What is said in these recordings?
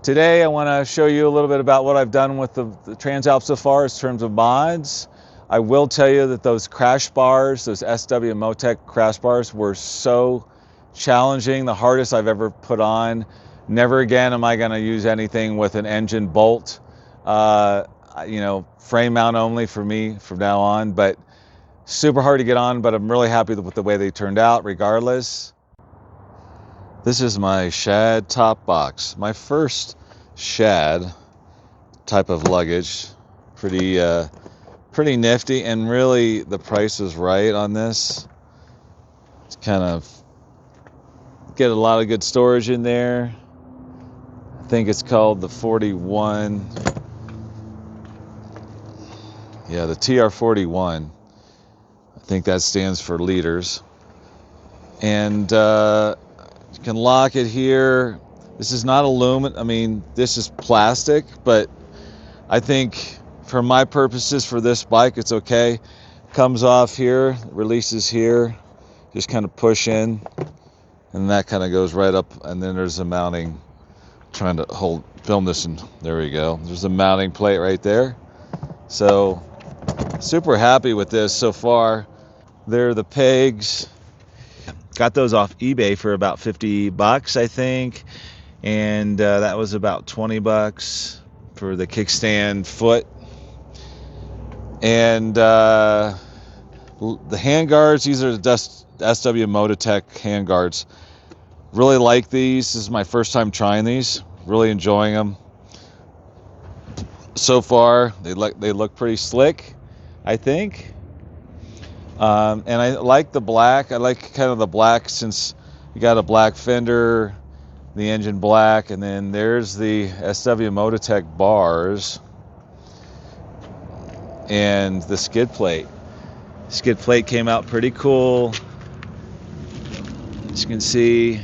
Today I want to show you a little bit about what I've done with the Transalp so far in terms of mods. I will tell you that those crash bars, those SW Motech crash bars, were so challenging, the hardest I've ever put on. Never again am I going to use anything with an engine bolt. Frame mount only for me from now on, but super hard to get on, but I'm really happy with the way they turned out regardless. This is my shad top box, my first shad type of luggage. Pretty nifty, and really the price is right on this. It's kind of get a lot of good storage in there. I think it's called the 41. Yeah, the TR41. I think that stands for liters. And you can lock it here. This is not aluminum. I mean, this is plastic, but I think for my purposes for this bike, it's okay. Comes off here, releases here. Just kind of push in, and that kind of goes right up. And then there's a mounting. Trying to film this, and there we go. There's a mounting plate right there. So super happy with this so far. They're the pegs. Got those off eBay for about $50, I think, and that was about $20 for the kickstand foot. And the handguards, these are the SW Motech handguards. Really like these. This is my first time trying these. Really enjoying them so far. They look pretty slick, I think. And I like the black. I like kind of the black since you got a black fender, the engine black, and then there's the SW Motech bars and the skid plate. Skid plate came out pretty cool. As you can see,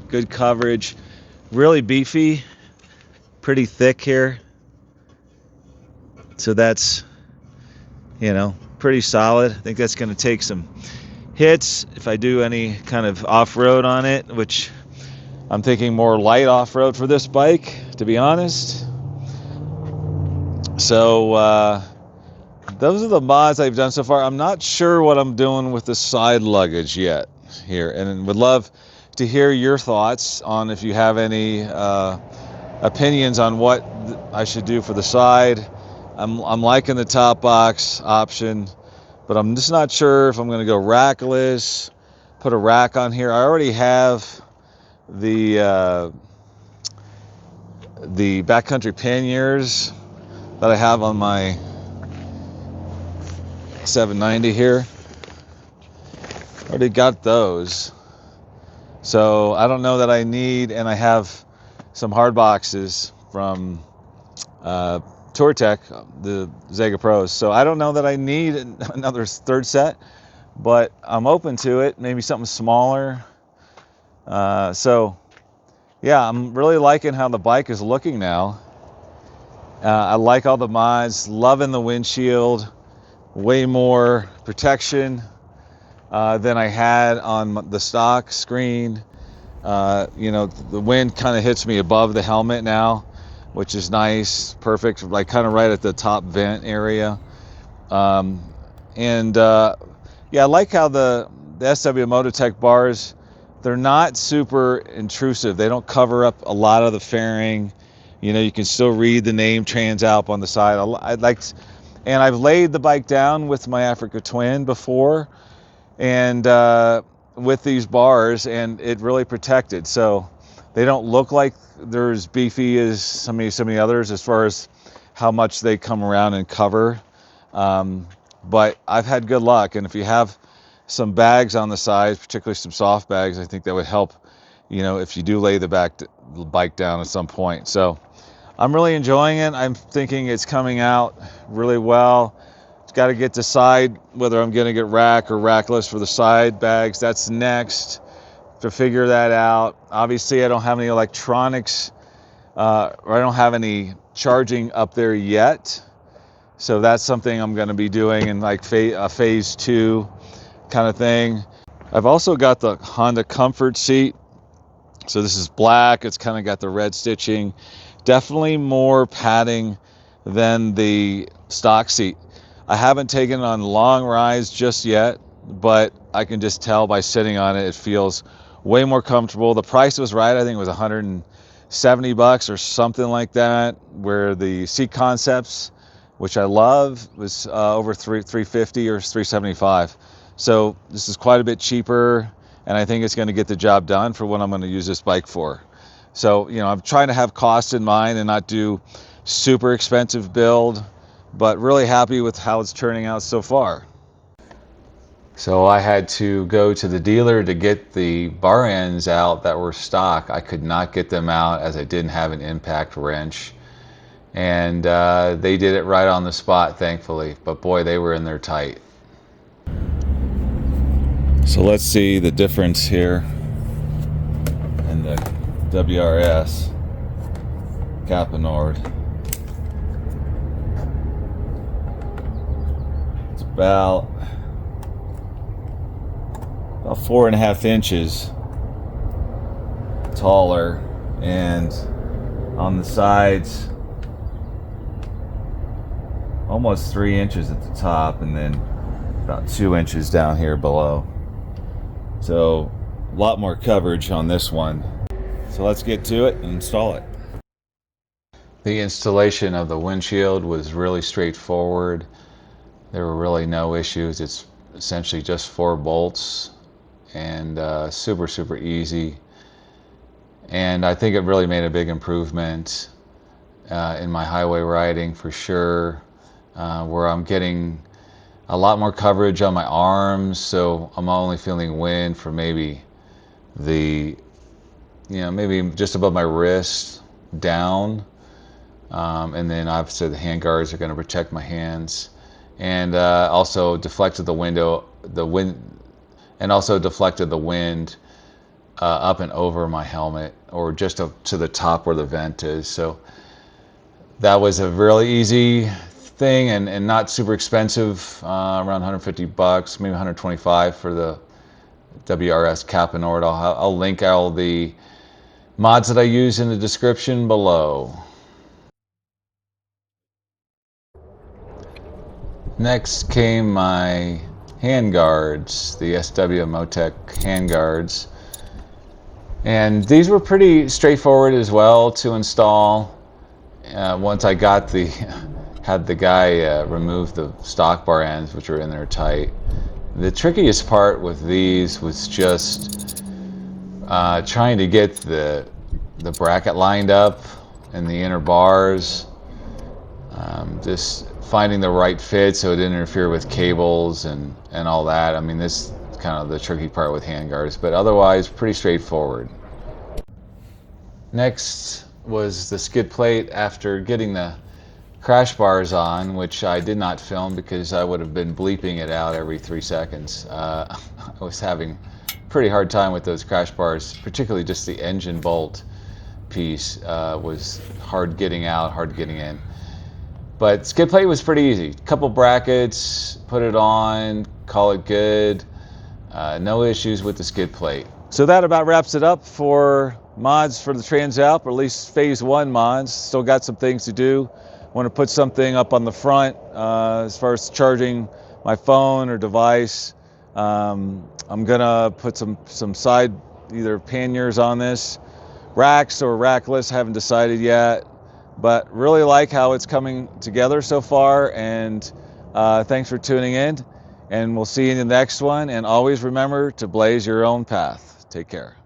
good coverage, really beefy, pretty thick here. So that's, pretty solid. I think that's going to take some hits if I do any kind of off-road on it, which I'm thinking more light off-road for this bike, to be honest. So those are the mods I've done so far. I'm not sure what I'm doing with the side luggage yet here, and would love to hear your thoughts on if you have any opinions on what I should do for the side. I'm liking the top box option, but I'm just not sure if I'm going to go rackless, put a rack on here. I already have the backcountry panniers that I have on my 790 here. Already got those. So I don't know that I need, and I have some hard boxes from Touretech, the Zega Pros. So I don't know that I need another third set, but I'm open to it. Maybe something smaller. So yeah, I'm really liking how the bike is looking now. I like all the mods, loving the windshield, way more protection than I had on the stock screen. The wind kind of hits me above the helmet now, which is nice, perfect, like kind of right at the top vent area. I like how the SW Motech bars, they're not super intrusive. They don't cover up a lot of the fairing. You can still read the name Transalp on the side. And I've laid the bike down with my Africa Twin before, and with these bars, and it really protected. So they don't look like they're as beefy as so many others as far as how much they come around and cover. But I've had good luck, and if you have some bags on the sides, particularly some soft bags, I think that would help, if you do lay the bike down at some point. So I'm really enjoying it. I'm thinking it's coming out really well. It's got to get to decide whether I'm going to get rack or rackless for the side bags. That's next to figure that out. Obviously, I don't have any electronics, or I don't have any charging up there yet. So that's something I'm going to be doing in like phase 2 kind of thing. I've also got the Honda Comfort seat. So this is black. It's kind of got the red stitching Definitely more padding than the stock seat. I haven't taken it on long rides just yet, but I can just tell by sitting on it, it feels way more comfortable. The price was right. I think it was $170 or something like that, where the Seat Concepts, which I love, was over $350 or $375. So this is quite a bit cheaper, and I think it's going to get the job done for what I'm going to use this bike for. So, I'm trying to have cost in mind and not do super expensive build, but really happy with how it's turning out so far. So I had to go to the dealer to get the bar ends out that were stock. I could not get them out as I didn't have an impact wrench. And they did it right on the spot, thankfully. But boy, they were in there tight. So let's see the difference here in the WRS Capenord. It's about 4.5 inches taller, and on the sides almost 3 inches at the top, and then about 2 inches down here below. So a lot more coverage on this one. So let's get to it and install it. The installation of the windshield was really straightforward. There were really no issues. It's essentially just 4 bolts, and super easy. And I think it really made a big improvement in my highway riding for sure, where I'm getting a lot more coverage on my arms, so I'm only feeling wind for maybe maybe just above my wrist down, and then obviously the hand guards are going to protect my hands, and also deflected the wind up and over my helmet, or just up to the top where the vent is. So that was a really easy thing, and not super expensive, around $150, maybe $125 for the WRS Capenord. I'll link all the mods that I use in the description below. Next came my hand guards, the SW Motech hand guards, and these were pretty straightforward as well to install. Once I got had the guy remove the stock bar ends, which were in there tight. The trickiest part with these was just trying to get the bracket lined up and the inner bars, just finding the right fit so it didn't interfere with cables and all that. I mean, this is kind of the tricky part with handguards, but otherwise pretty straightforward. Next was the skid plate. After getting the crash bars on, which I did not film because I would have been bleeping it out every 3 seconds. I was having a pretty hard time with those crash bars, particularly just the engine bolt piece was hard getting out, hard getting in. But skid plate was pretty easy. Couple brackets, put it on, call it good. No issues with the skid plate. So that about wraps it up for mods for the Transalp, or at least phase 1 mods. Still got some things to do. Want to put something up on the front as far as charging my phone or device. I'm gonna put some side either panniers on this, racks or rackless, haven't decided yet, but really like how it's coming together so far. And thanks for tuning in, and we'll see you in the next one. And always remember to blaze your own path. Take care.